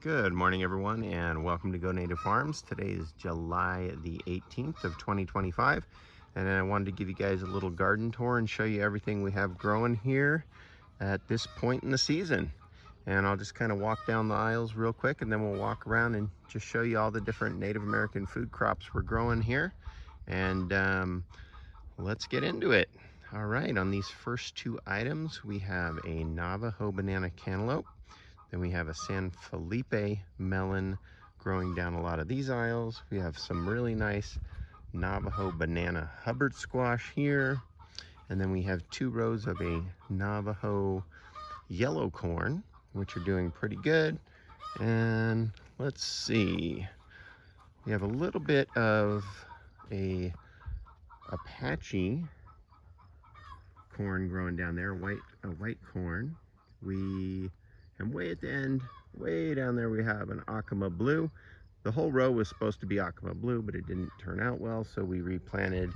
Good morning, everyone, and welcome to Go Native Farms. Today is July the 18th of 2025, and I wanted to give you guys a little garden tour and show you everything we have growing here at this point in the season. And I'll just kind of walk down the aisles real quick, and then we'll walk around and just show you all the different Native American food crops we're growing here. And let's get into it. All right, on these first two items, we have a Navajo banana cantaloupe. Then we have a San Felipe melon growing down a lot of these aisles. We have some really nice Navajo banana Hubbard squash here. And then we have two rows of a Navajo yellow corn, which are doing pretty good. And let's see, we have a little bit of a Apache corn growing down there, a white corn. And way at the end, way down there, we have an Acoma blue. The whole row was supposed to be Acoma blue, but it didn't turn out well, so we replanted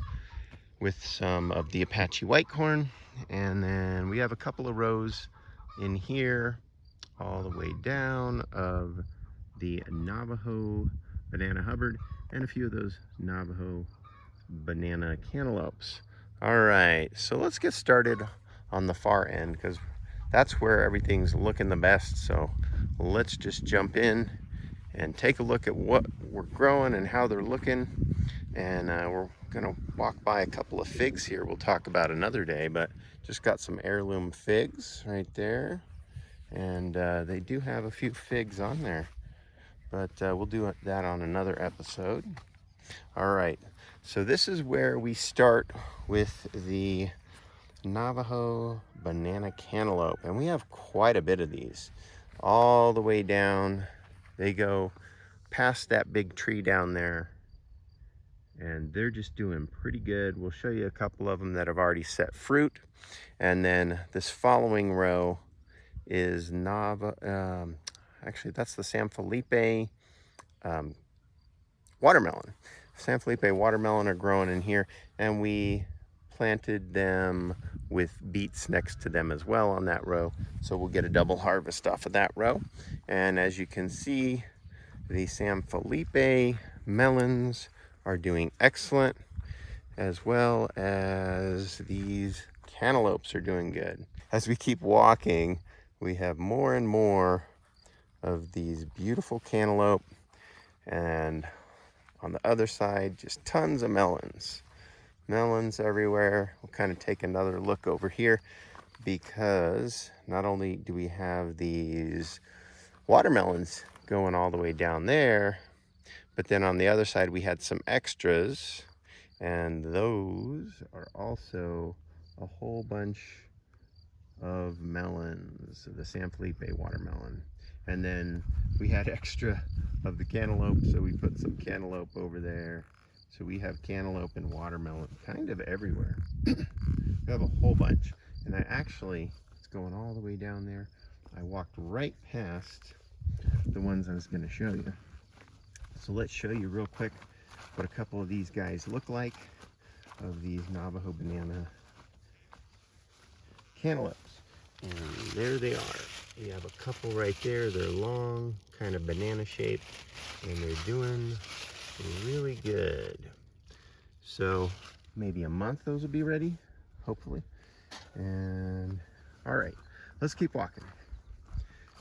with some of the Apache white corn. And then we have a couple of rows in here, all the way down, of the Navajo banana Hubbard and a few of those Navajo banana cantaloupes. All right, so let's get started on the far end because that's where everything's looking the best. So let's just jump in and take a look at what we're growing and how they're looking. And we're gonna walk by a couple of figs here we'll talk about another day, but just got some heirloom figs right there. And they do have a few figs on there, but we'll do that on another episode. All right, so this is where we start with the Navajo banana cantaloupe, and we have quite a bit of these all the way down. They go past that big tree down there, and they're just doing pretty good. We'll show you a couple of them that have already set fruit, and then this following row is actually that's the San Felipe watermelon. San Felipe watermelon are growing in here, and we planted them with beets next to them as well on that row, so we'll get a double harvest off of that row. And as you can see, the San Felipe melons are doing excellent, as well as these cantaloupes are doing good. As we keep walking, we have more and more of these beautiful cantaloupe, and on the other side, just tons of melons. Melons everywhere. We'll kind of take another look over here because not only do we have these watermelons going all the way down there, but then on the other side we had some extras, and those are also a whole bunch of melons, the San Felipe watermelon. And then we had extra of the cantaloupe, so we put some cantaloupe over there. So we have cantaloupe and watermelon kind of everywhere. We have a whole bunch. And it's going all the way down there. I walked right past the ones I was going to show you. So let's show you real quick what a couple of these guys look like, of these Navajo banana cantaloupes. And there they are. We have a couple right there. They're long, kind of banana shaped, and they're doing really good. So maybe a month those will be ready, hopefully. And all right, let's keep walking.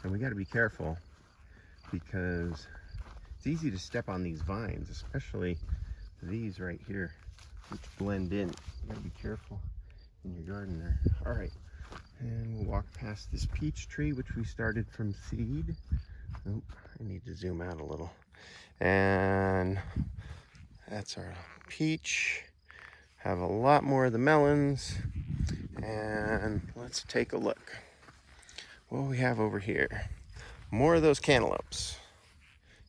And we got to be careful because it's easy to step on these vines, especially these right here, which blend in. You got to be careful in your garden there. All right, and we'll walk past this peach tree, which we started from seed. Oh, I need to zoom out a little. And that's our peach. Have a lot more of the melons. And let's take a look. What we have over here? More of those cantaloupes.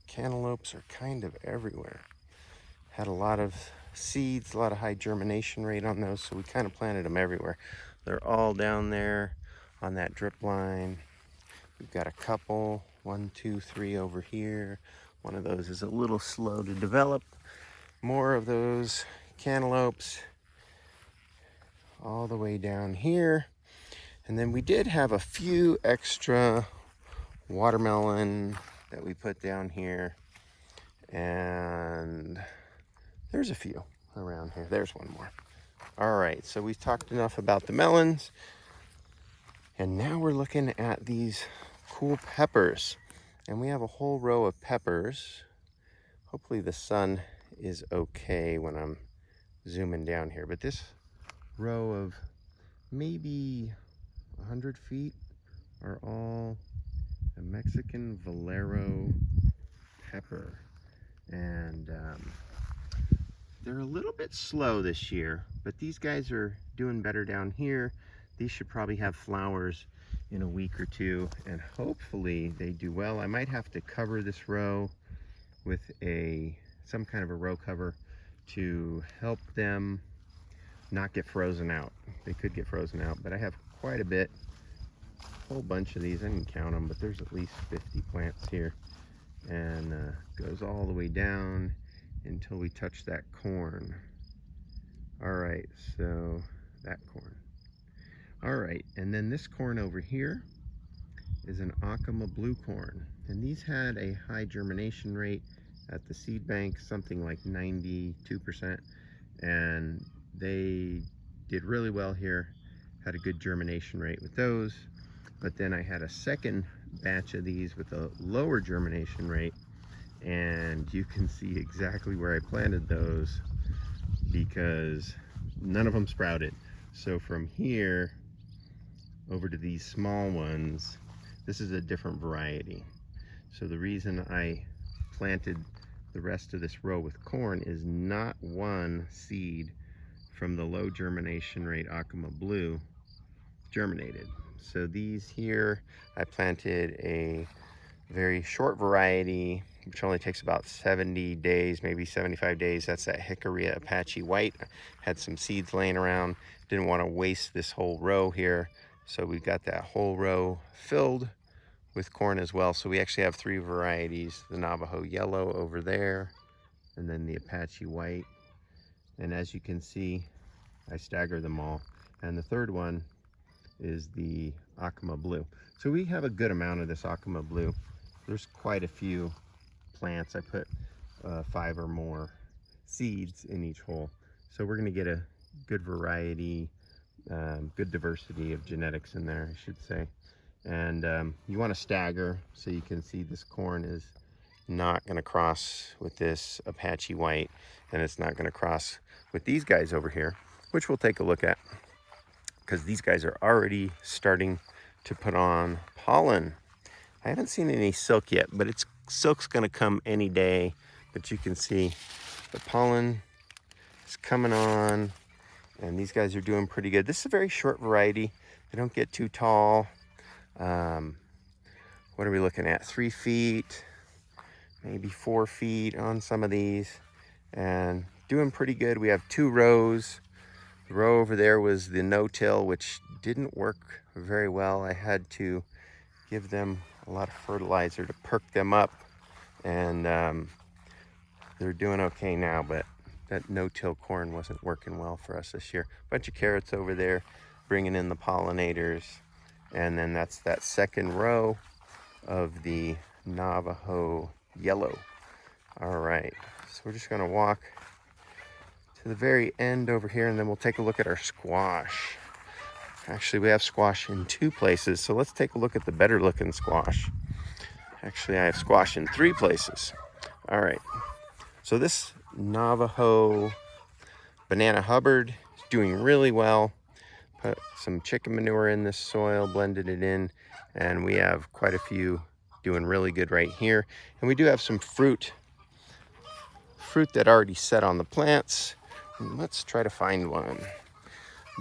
Cantaloupes are kind of everywhere. Had a lot of seeds, a lot of high germination rate on those, so we kind of planted them everywhere. They're all down there on that drip line. We've got a couple, 1, 2, 3 over here. One of those is a little slow to develop. More of those cantaloupes all the way down here. And then we did have a few extra watermelon that we put down here. And there's a few around here. There's one more. All right, so we've talked enough about the melons. And now we're looking at these cool peppers. And we have a whole row of peppers. Hopefully the sun is okay when I'm zooming down here. But this row of maybe 100 feet are all a Mexican Valero pepper. And they're a little bit slow this year, but these guys are doing better down here. These should probably have flowers in a week or two, and hopefully they do well. I might have to cover this row with some kind of a row cover to help them not get frozen out. They could get frozen out, but I have quite a bit, a whole bunch of these. I didn't count them, but there's at least 50 plants here, and goes all the way down until we touch that corn. All right, so that corn. All right, and then this corn over here is an Acoma blue corn, and these had a high germination rate at the seed bank, something like 92%, and they did really well here, had a good germination rate with those. But then I had a second batch of these with a lower germination rate, and you can see exactly where I planted those because none of them sprouted. So from here over to these small ones, this is a different variety. So the reason I planted the rest of this row with corn is not one seed from the low germination rate Acoma blue germinated. So these here, I planted a very short variety, which only takes about 70 days, maybe 75 days. That's that Hickory Apache White. Had some seeds laying around. Didn't want to waste this whole row here. So we got that whole row filled with corn as well. So we actually have 3 varieties, the Navajo Yellow over there, and then the Apache White. And as you can see, I stagger them all. And the third one is the Acoma Blue. So we have a good amount of this Acoma Blue. There's quite a few plants. I put 5 or more seeds in each hole. So we're gonna get a good variety, good diversity of genetics in there, I should say. And you wanna stagger so you can see this corn is not gonna cross with this Apache White, and it's not gonna cross with these guys over here, which we'll take a look at, because these guys are already starting to put on pollen. I haven't seen any silk yet, but silk's gonna come any day. But you can see the pollen is coming on, and these guys are doing pretty good. This is a very short variety. They don't get too tall. What are we looking at? 3 feet, maybe 4 feet on some of these, and doing pretty good. We have 2 rows. The row over there was the no-till, which didn't work very well. I had to give them a lot of fertilizer to perk them up, and they're doing okay now, but that no-till corn wasn't working well for us this year. Bunch of carrots over there bringing in the pollinators, and then that's that second row of the Navajo Yellow. All right, so we're just gonna walk to the very end over here, and then we'll take a look at our squash. Actually, we have squash in 2 places, so let's take a look at the better looking squash. Actually, I have squash in 3 places. All right, so this Navajo Banana Hubbard is doing really well. Put some chicken manure in this soil, blended it in, and we have quite a few doing really good right here. And we do have some fruit that already set on the plants. Let's try to find one.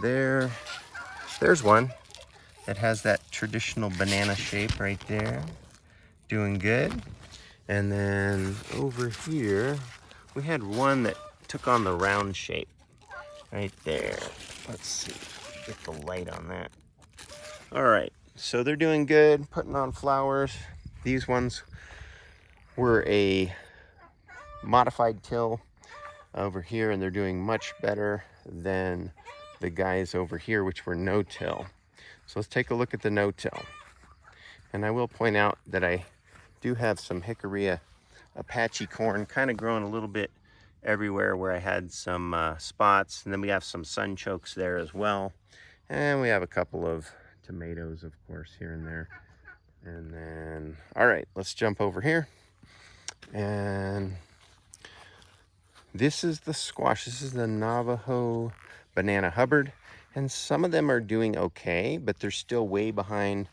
There's one that has that traditional banana shape right there, doing good. And then over here, we had one that took on the round shape right there. Let's see, get the light on that. All right, so they're doing good, putting on flowers. These ones were a modified till over here, and they're doing much better than the guys over here, which were no-till. So let's take a look at the no-till. And I will point out that I do have some hickory Apache corn kind of growing a little bit everywhere where I had some spots. And then we have some sunchokes there as well. And we have a couple of tomatoes, of course, here and there. And then, all right, let's jump over here. And this is the squash. This is the Navajo Banana Hubbard. And some of them are doing okay, but they're still way behind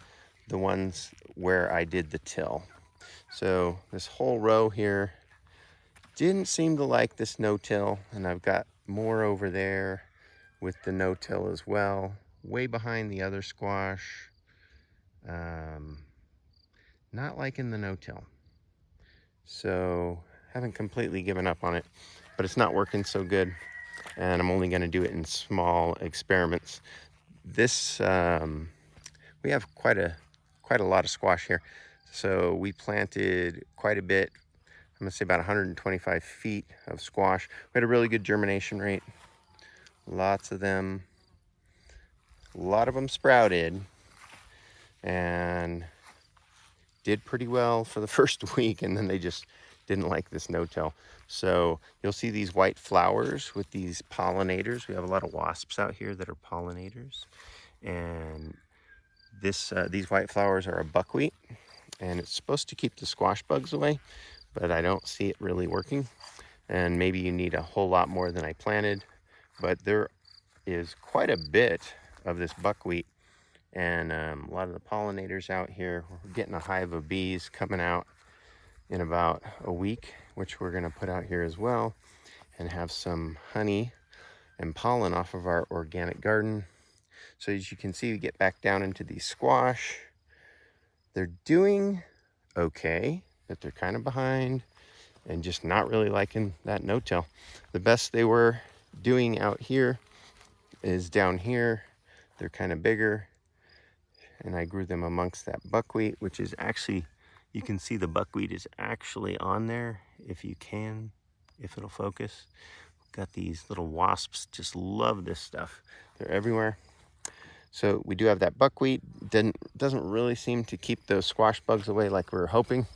the ones where I did the till. So this whole row here didn't seem to like this no-till, and I've got more over there with the no-till as well, way behind the other squash. Not liking the no-till. So haven't completely given up on it, but it's not working so good, and I'm only going to do it in small experiments. This we have quite a lot of squash here, so we planted quite a bit. I'm gonna say about 125 feet of squash. We had a really good germination rate. Lots of them. A lot of them sprouted and did pretty well for the first week, and then they just didn't like this no-till. So you'll see these white flowers with these pollinators. We have a lot of wasps out here that are pollinators. And these white flowers are a buckwheat, and it's supposed to keep the squash bugs away, but I don't see it really working. And maybe you need a whole lot more than I planted, but there is quite a bit of this buckwheat, and a lot of the pollinators out here. We're getting a hive of bees coming out in about a week, which we're going to put out here as well, and have some honey and pollen off of our organic garden. So as you can see, we get back down into these squash. They're doing okay, but they're kind of behind and just not really liking that no-till. The best they were doing out here is down here. They're kind of bigger, and I grew them amongst that buckwheat, which is actually, you can see the buckwheat is actually on there if it'll focus. Got these little wasps, just love this stuff. They're everywhere. So we do have that buckwheat. Doesn't really seem to keep those squash bugs away like we were hoping.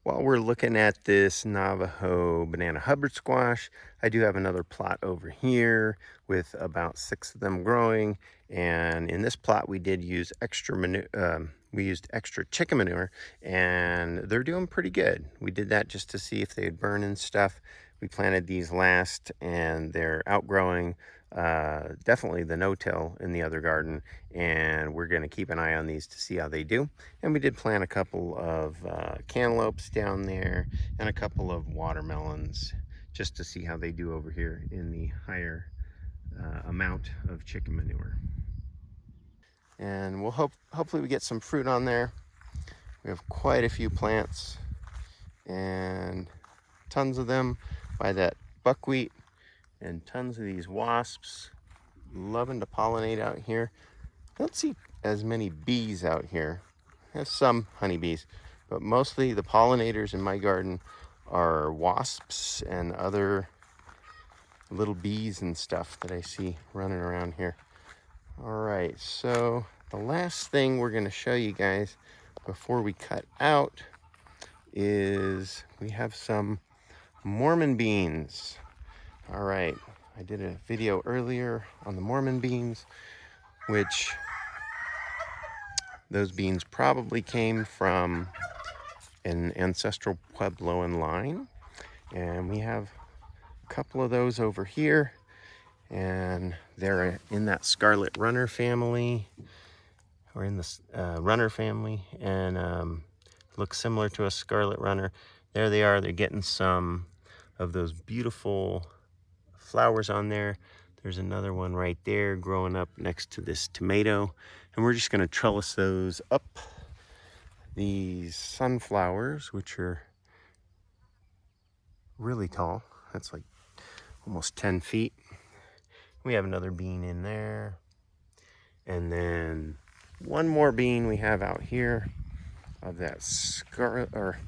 While we're looking at this Navajo Banana Hubbard squash, I do have another plot over here with about 6 of them growing. And in this plot, we did use extra manure. We used extra chicken manure, and they're doing pretty good. We did that just to see if they'd burn and stuff. We planted these last, and they're outgrowing definitely the no-till in the other garden, and we're going to keep an eye on these to see how they do. And we did plant a couple of cantaloupes down there and a couple of watermelons just to see how they do over here in the higher amount of chicken manure. And we'll hopefully we get some fruit on there. We have quite a few plants and tons of them by that buckwheat, and tons of these wasps loving to pollinate out here. I don't see as many bees out here. I have some honeybees, but mostly the pollinators in my garden are wasps and other little bees and stuff that I see running around here. All right, so the last thing we're going to show you guys before we cut out is we have some Mormon beans. All right, I did a video earlier on the Mormon beans, which those beans probably came from an ancestral Puebloan line. And we have a couple of those over here, and they're in that scarlet runner family, or in the runner family, and look similar to a scarlet runner. There they are. They're getting some of those beautiful flowers on there. There's another one right there growing up next to this tomato, and we're just going to trellis those up. These sunflowers, which are really tall, that's like almost 10 feet. We have another bean in there, and then one more bean we have out here of that scarlet, or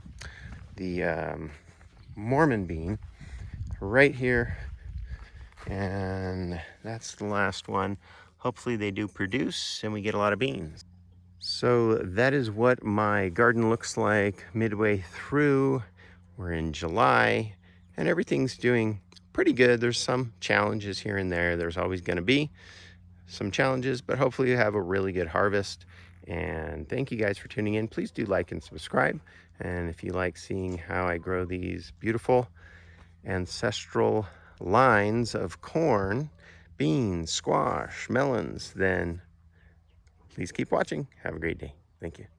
the Mormon bean right here, and that's the last one. Hopefully they do produce and we get a lot of beans. So that is what my garden looks like midway through. We're in July and everything's doing pretty good. There's some challenges here and there. There's always going to be some challenges, but hopefully you have a really good harvest. And thank you guys for tuning in. Please do like and subscribe. And if you like seeing how I grow these beautiful ancestral lines of corn, beans, squash, melons, then please keep watching. Have a great day. Thank you.